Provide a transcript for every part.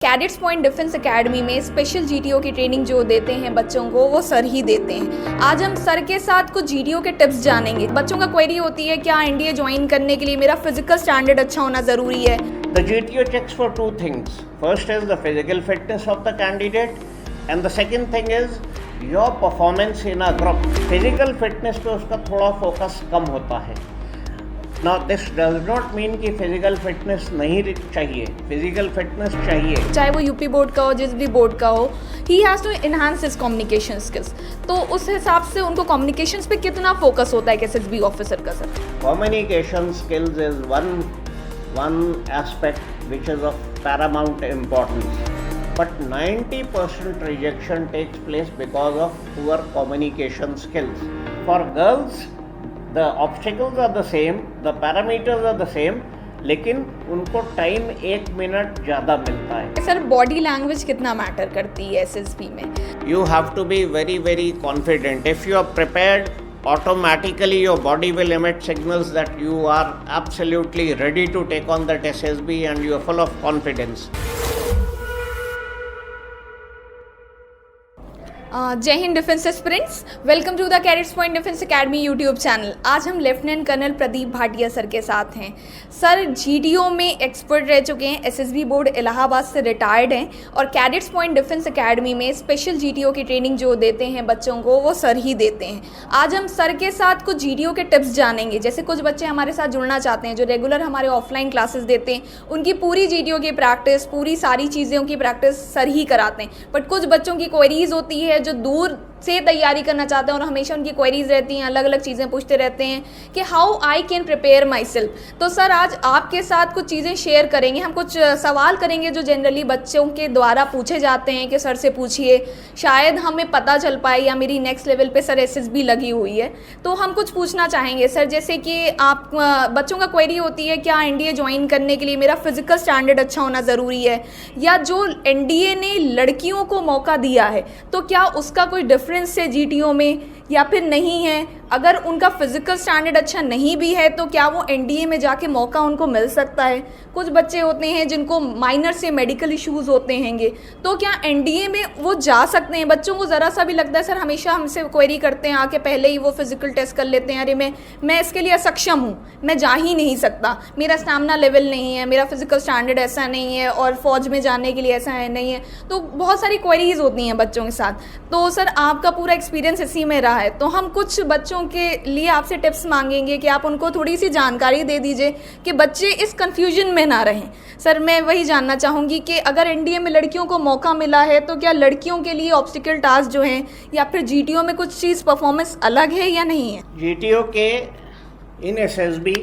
Cadets Point Defence academy में special GTO की training जो देते हैं बच्चों को वो सर ही देते हैं। आज हम सर के साथ कुछ जीटीओ के टिप्स जानेंगे। बच्चों का क्वेरी होती है क्या एनडीए ज्वाइन करने के लिए मेरा फिजिकल स्टैंडर्ड अच्छा होना ज़रूरी है। The GTO checks for two things. First is the physical fitness of the candidate and the second thing is your performance in a group. Physical fitness पे उसका थोड़ा फोकस कम होता है। Now this does not mean कि physical fitness नहीं चाहिए, physical fitness चाहिए। चाहे वो यूपी बोर्ड का हो, जिस भी बोर्ड का हो, he has to enhance his communication skills. तो उस हिसाब से उनको कम्युनिकेशंस पे कितना फोकस होता है एसएसबी ऑफिसर का sir? Communication skills is one aspect which is of paramount importance. But 90% rejection takes place because of poor communication skills. For girls, the obstacles are the same, the parameters are the same, लेकिन उनको time 1 minute ज़्यादा मिलता है। Sir body language कितना matter करती है SSB में? You have to be very confident. If you are prepared, automatically your body will emit signals that you are absolutely ready to take on that SSB and you are full of confidence. जय Hind defence aspirants, welcome to the Cadets Point Defence Academy YouTube channel. आज हम lieutenant colonel Pradeep Bhatia sir के साथ हैं। Sir GDO में expert रह चुके हैं, एसएसबी बोर्ड इलाहाबाद से रिटायर्ड हैं और कैडेट्स पॉइंट डिफेंस एकेडमी में स्पेशल जीडीओ की ट्रेनिंग जो देते हैं बच्चों को वो सर ही देते हैं। आज हम सर के साथ कुछ जीडीओ के टिप्स जानेंगे। जैसे कुछ बच्चे हमारे साथ जुड़ना चाहते हैं जो रेगुलर हमारे ऑफलाइन क्लासेस देते हैं, उनकी पूरी जीडीओ की प्रैक्टिस, पूरी सारी चीज़ों की प्रैक्टिस सर ही कराते हैं। बट कुछ बच्चों की क्वेरीज होती है जो दूर से तैयारी करना चाहते हैं और हमेशा उनकी क्वेरीज रहती हैं, अलग अलग चीज़ें पूछते रहते हैं कि how I can prepare my self. तो सर आज आपके साथ कुछ चीज़ें शेयर करेंगे, हम कुछ सवाल करेंगे जो जनरली बच्चों के द्वारा पूछे जाते हैं कि सर से पूछिए, शायद हमें पता चल पाए या मेरी नेक्स्ट लेवल पे सर एसएसबी लगी हुई है। तो हम कुछ पूछना चाहेंगे सर, जैसे कि आप बच्चों का क्वेरी होती है क्या एनडीए ज्वाइन करने के लिए मेरा फिजिकल स्टैंडर्ड अच्छा होना ज़रूरी है, या जो एनडीए ने लड़कियों को मौका दिया है तो क्या उसका कोई डिफरेंस है जीटीओ में या फिर नहीं है। अगर उनका फिजिकल स्टैंडर्ड अच्छा नहीं भी है तो क्या वो एनडीए में जाके मौका उनको मिल सकता है। कुछ बच्चे होते हैं जिनको माइनर से मेडिकल इश्यूज़ होते हैंगे, तो क्या एनडीए में वो जा सकते हैं। बच्चों को ज़रा सा भी लगता है, सर हमेशा हमसे क्वेरी करते हैं आके, पहले ही वो फिजिकल टेस्ट कर लेते हैं, अरे मैं इसके लिए असक्षम हूँ, मैं जा ही नहीं सकता, मेरा स्टैमिना लेवल नहीं है, मेरा फिजिकल स्टैंडर्ड ऐसा नहीं है और फौज में जाने के लिए ऐसा है नहीं है। तो बहुत सारी क्वेरीज होती हैं बच्चों के साथ। तो सर आपका पूरा एक्सपीरियंस इसी में रहा है, तो हम कुछ बच्चों के लिए आपसे टिप्स मांगेंगे कि आप उनको थोड़ी सी जानकारी दे दीजिए कि बच्चे इस कंफ्यूजन में ना रहें। सर मैं वही जानना चाहूँगी कि अगर एनडीए में लड़कियों को मौका मिला है तो क्या लड़कियों के लिए ऑब्स्टिकल टास्क जो हैं या फिर जीटीओ में कुछ चीज़ परफॉर्मेंस अलग है या नहीं है? GTO के इन SSB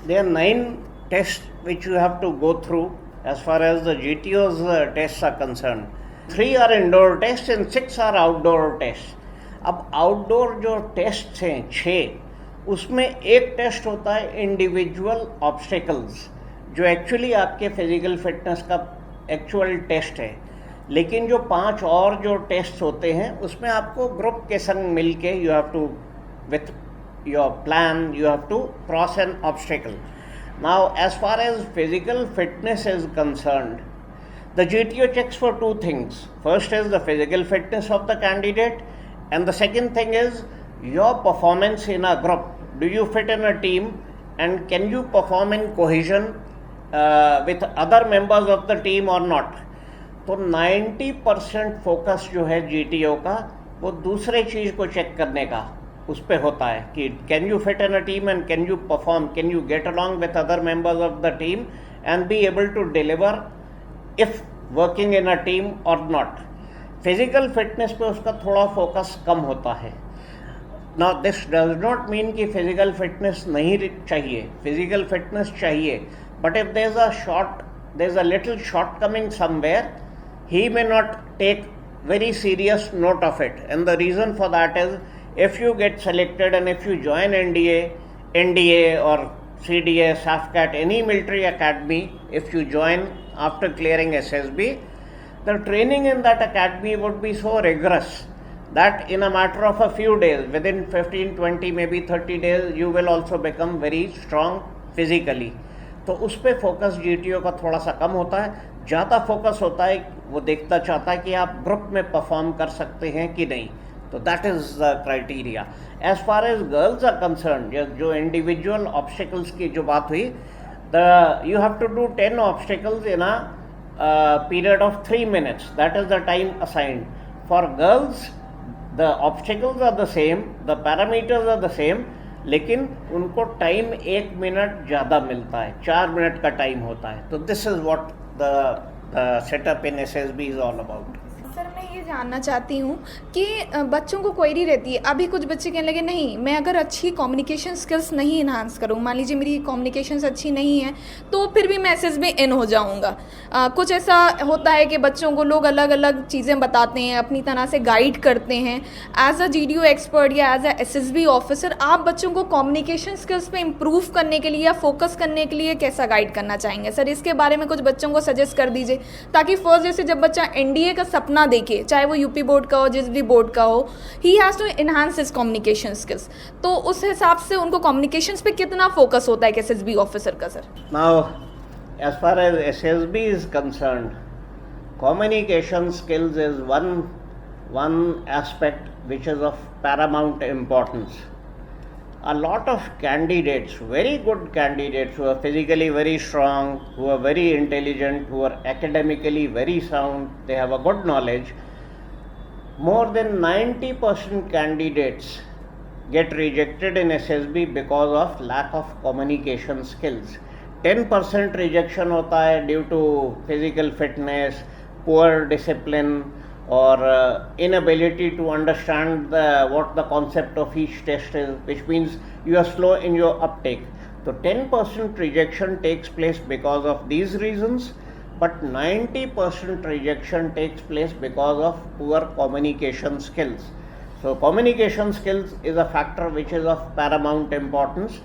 there are 9 tests which you have to go through as far as the GTO's tests are concerned. 3 are indoor tests and 6 are outdoor tests. अब आउटडोर जो टेस्ट हैं 6, उसमें एक टेस्ट होता है इंडिविजुअल ऑब्स्टेकल्स जो actually आपके physical fitness का एक्चुअल टेस्ट है। लेकिन जो 5 और जो टेस्ट होते हैं उसमें आपको ग्रुप के संग मिल के you have to with your plan you have to cross an obstacle. Now as far as physical fitness is concerned, the GTO checks for two things. First is the physical fitness of the candidate and the second thing is your performance in a group. Do you fit in a team and can you perform in cohesion with other members of the team or not? तो 90% focus जो है GTO का वो दूसरे चीज़ को check करने का उस पर होता है कि can you fit in a team and can you perform, can you get along with other members of the team and be able to deliver if working in a team or not. Physical fitness पे उसका थोड़ा focus कम होता है। Now this does not mean कि physical fitness नहीं चाहिए, physical fitness चाहिए, but if there's a little shortcoming somewhere, he may not take very serious note of it, and the reason for that is if you get selected and if you join NDA or CDA, SAFCAT, any military academy, if you join after clearing SSB, the training in that academy would be so rigorous that in a matter of a few days, within 15, 20, maybe 30 days, you will also become very strong physically. तो उस पर focus GTO का थोड़ा सा कम होता है। ज़्यादा focus होता है, वो देखना चाहता है कि आप ग्रुप में परफॉर्म कर सकते हैं कि नहीं. तो that is the criteria. As far as girls are concern, जो इंडिविजुअल ऑब्स्टिकल्स की जो बात हुई, you have to do 10 obstacles in a period of 3 minutes. That is the time assigned. For girls, the obstacles are the same, the parameters are the same, लेकिन उनको time 1 minute ज़्यादा मिलता है, 4 minute का टाइम होता है. तो this is what the setup in SSB is all about. Sir मैं ये जानना चाहती हूँ कि बच्चों को क्वेरी रहती है. अभी कुछ बच्चे कहने लगे नहीं, मैं अगर अच्छी कम्युनिकेशन स्किल्स नहीं इन्हांस करूँ, मान लीजिए मेरी कम्युनिकेशंस अच्छी नहीं है, तो फिर भी मैं SSB इन हो जाऊँगा. कुछ ऐसा होता है कि बच्चों को लोग अलग अलग चीज़ें बताते हैं, अपनी तरह से गाइड करते हैं. एज अ GDO एक्सपर्ट या एज अ SSB ऑफिसर, आप बच्चों को कम्युनिकेशन स्किल्स पे इम्प्रूव करने के लिए या फोकस करने के लिए कैसा गाइड करना चाहेंगे सर? इसके बारे में कुछ बच्चों को सजेस्ट कर दीजिए, ताकि फर्स्ट जैसे जब बच्चा NDA का सपना देखे, चाहे वो UP बोर्ड का हो, जिस भी बोर्ड का हो, he has to enhance his communication skills. तो उस हिसाब से उनको कम्युनिकेशन पे कितना फोकस होता है SSB ऑफिसर का sir? Now as far as SSB is concerned, communication skills is one aspect which is of paramount importance. A lot of candidates, very good candidates who are physically very strong, who are very intelligent, who are academically very sound, they have a good knowledge. More than 90% candidates get rejected in SSB because of lack of communication skills. 10% rejection होता है due to physical fitness, poor discipline, or inability to understand what the concept of each test is, which means you are slow in your uptake. So 10% rejection takes place because of these reasons, but 90% rejection takes place because of poor communication skills. So communication skills is a factor which is of paramount importance.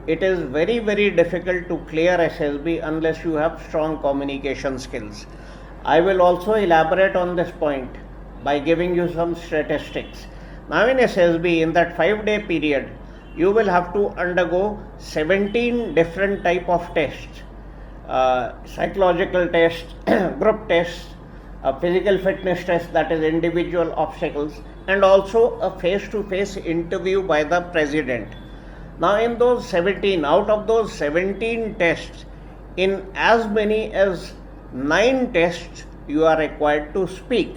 It is very, very difficult to clear SSB unless you have strong communication skills. I will also elaborate on this point by giving you some statistics. Now in SSB, in that 5-day period, you will have to undergo 17 different type of tests. Psychological tests, group tests, a physical fitness test, that is individual obstacles, and also a face-to-face interview by the president. Now in those 17, out of those 17 tests, in as many as 9 tests, you are required to speak.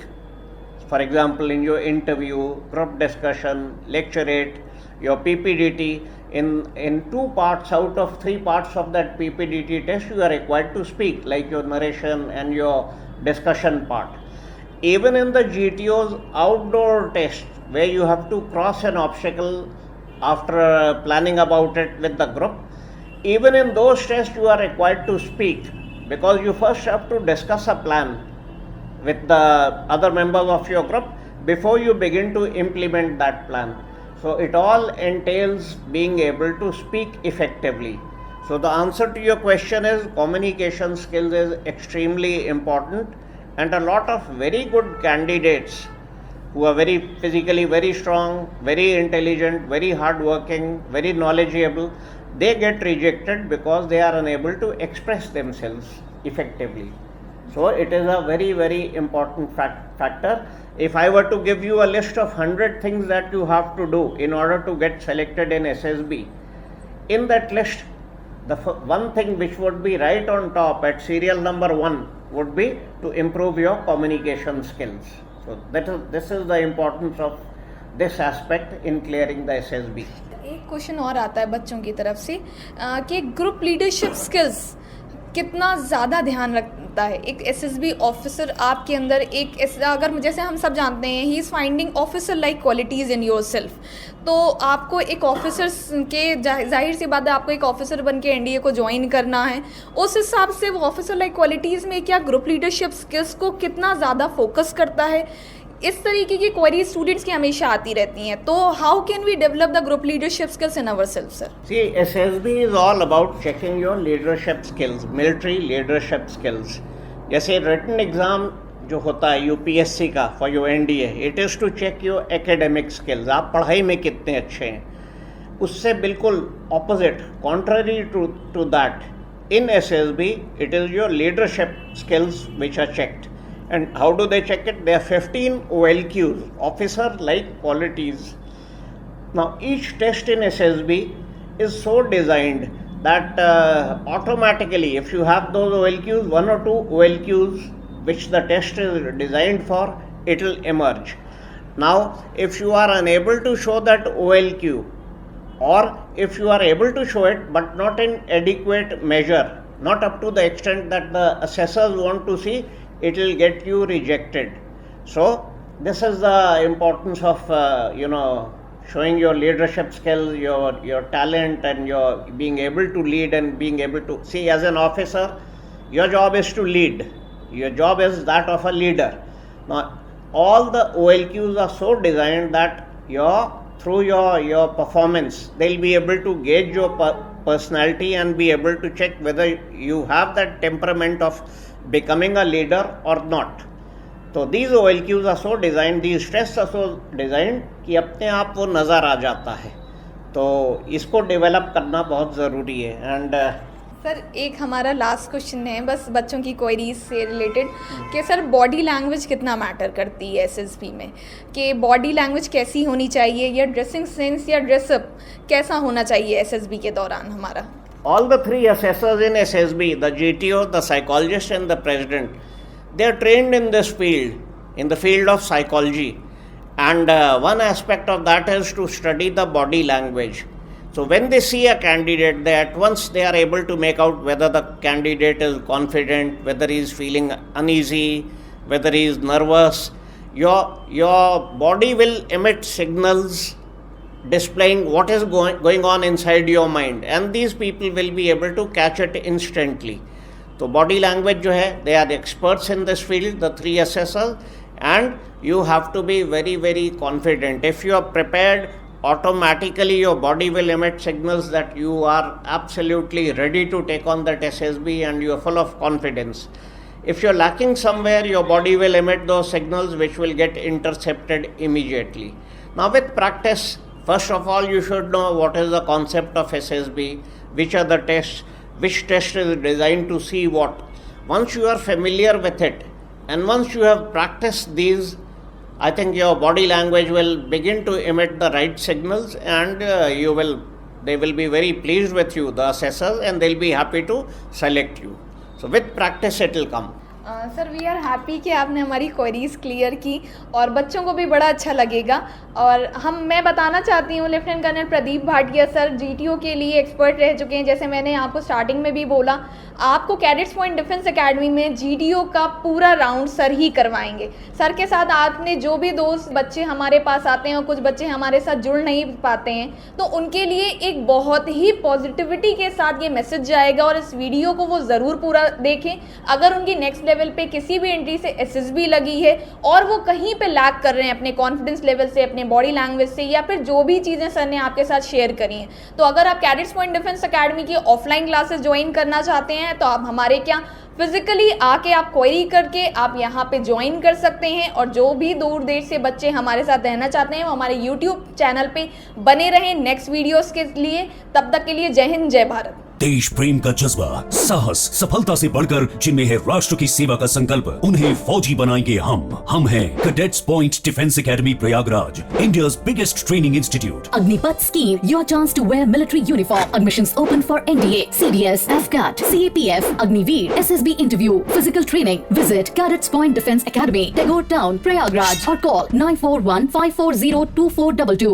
For example, in your interview, group discussion, lecturate, your PPDT, in 2 parts out of 3 parts of that PPDT test, you are required to speak, like your narration and your discussion part. Even in the GTO's outdoor test, where you have to cross an obstacle after planning about it with the group, even in those tests you are required to speak, because you first have to discuss a plan with the other members of your group before you begin to implement that plan. So it all entails being able to speak effectively. So the answer to your question is communication skills is extremely important, and a lot of very good candidates who are very physically very strong, very intelligent, very hardworking, very knowledgeable, they get rejected because they are unable to express themselves effectively. So it is a very, very important factor. If I were to give you a list of 100 things that you have to do in order to get selected in SSB, in that list, the one thing which would be right on top at serial number 1 would be to improve your communication skills. So this is the importance of this aspect in clearing the SSB. एक question और आता है बच्चों की तरफ से कि group leadership skills कितना ज़्यादा ध्यान रखता है एक SSB ऑफिसर आपके अंदर? एक अगर जैसे हम सब जानते हैं, he is finding officer like qualities in your self. तो आपको एक ऑफिसर के जाहिर सी बात है, आपको एक ऑफिसर बन के NDA को ज्वाइन करना है. उस हिसाब से वो ऑफिसर लाइक क्वालिटीज़ में क्या ग्रुप लीडरशिप स्किल्स को कितना ज़्यादा फोकस करता है? इस तरीके की क्वेरी स्टूडेंट्स की हमेशा आती रहती हैं. तो how can we develop the group leadership skills in ourselves sir? See, SSB is all about checking your leadership skills, military leadership skills. जैसे written exam जो होता है UPSC का for your NDA, it is to check your academic skills. आप पढ़ाई में कितने अच्छे हैं. उससे बिल्कुल opposite, contrary to that, in SSB, it is your leadership skills which are checked. And how do they check it? There are 15 OLQs, officer-like qualities. Now, each test in SSB is so designed that automatically, if you have those OLQs, one or two OLQs which the test is designed for, it will emerge. Now, if you are unable to show that OLQ, or if you are able to show it but not in adequate measure, not up to the extent that the assessors want to see, it will get you rejected. So, this is the importance of showing your leadership skills, your talent, and your being able to lead and being able to see. As an officer, your job is to lead. Your job is that of a leader. Now, all the OLQs are so designed that through your performance, they'll be able to gauge your personality and be able to check whether you have that temperament of becoming a leader or not. तो these OLQs are so designed, these tests are so designed कि अपने आप वो नज़र आ जाता है. तो इसको डेवलप करना बहुत ज़रूरी है. एंड सर, एक हमारा लास्ट क्वेश्चन है बस बच्चों की क्वेरीज से रिलेटेड कि सर बॉडी लैंग्वेज कितना मैटर करती है एसएसबी में, कि बॉडी लैंग्वेज कैसी होनी चाहिए, या ड्रेसिंग सेंस या ड्रेसअप कैसा होना चाहिए एसएसबी के दौरान हमारा. All the three assessors in SSB, the GTO, the psychologist and the president, they are trained in this field, in the field of psychology. And one aspect of that is to study the body language. So when they see a candidate, they are able to make out whether the candidate is confident, whether he is feeling uneasy, whether he is nervous. Your body will emit signals displaying what is going on inside your mind, and these people will be able to catch it instantly. So body language जो है, they are experts in this field, the three assessors, and you have to be very, very confident. If you are prepared, automatically your body will emit signals that you are absolutely ready to take on that SSB and you are full of confidence. If you are lacking somewhere, your body will emit those signals which will get intercepted immediately. Now with practice, first of all, you should know what is the concept of SSB, which are the tests, which test is designed to see what. Once you are familiar with it, and once you have practiced these, I think your body language will begin to emit the right signals, and they will be very pleased with you, the assessors, and they'll be happy to select you. So with practice it will come. Sir, we are happy कि आपने हमारी queries clear की और बच्चों को भी बड़ा अच्छा लगेगा. और मैं बताना चाहती हूँ, lieutenant colonel Pradeep Bhatia sir GTO के लिए एक्सपर्ट रह चुके हैं. जैसे मैंने आपको स्टार्टिंग में भी बोला, आपको कैडेट्स पॉइंट डिफेंस एकेडमी में जीटीओ का पूरा राउंड सर ही करवाएंगे. सर के साथ आपने जो भी दोस्त बच्चे हमारे पास आते हैं और कुछ बच्चे हमारे साथ जुड़ नहीं पाते हैं, तो उनके लिए एक बहुत ही पॉजिटिविटी के साथ ये मैसेज जाएगा और इस वीडियो को वो ज़रूर पूरा देखें. अगर उनकी नेक्स्ट लेवल पे किसी भी एंट्री से एसएसबी लगी है और वो कहीं पे लैग कर रहे हैं अपने कॉन्फिडेंस लेवल से, अपने बॉडी लैंग्वेज से, या फिर जो भी चीज़ें सर ने आपके साथ शेयर करी हैं, तो अगर आप कैडेट्स पॉइंट डिफेंस एकेडमी की ऑफलाइन क्लासेस ज्वाइन करना चाहते हैं तो आप हमारे क्या फिजिकली आके आप क्वेरी करके आप यहाँ पे ज्वाइन कर सकते हैं. और जो भी दूर देश से बच्चे हमारे साथ रहना चाहते हैं वो हमारे यूट्यूब चैनल पे बने रहें नेक्स्ट वीडियोस के लिए. तब तक के लिए जय हिंद, जय भारत. देश प्रेम का जज्बा, साहस, सफलता से बढ़कर जिनमें है राष्ट्र की सेवा का संकल्प, उन्हें फौजी बनाएंगे हम हैं cadets Point Defence academy Prayagraj, India's biggest training institute. Agnipath scheme, your chance to wear military uniform. Admissions open for NDA, CDS, AFCAT, CAPF, Agniveer, SSB interview, physical training. Visit Cadets Point Defense Academy, Tagore Town, Prayagraj, or call 941-540-2422.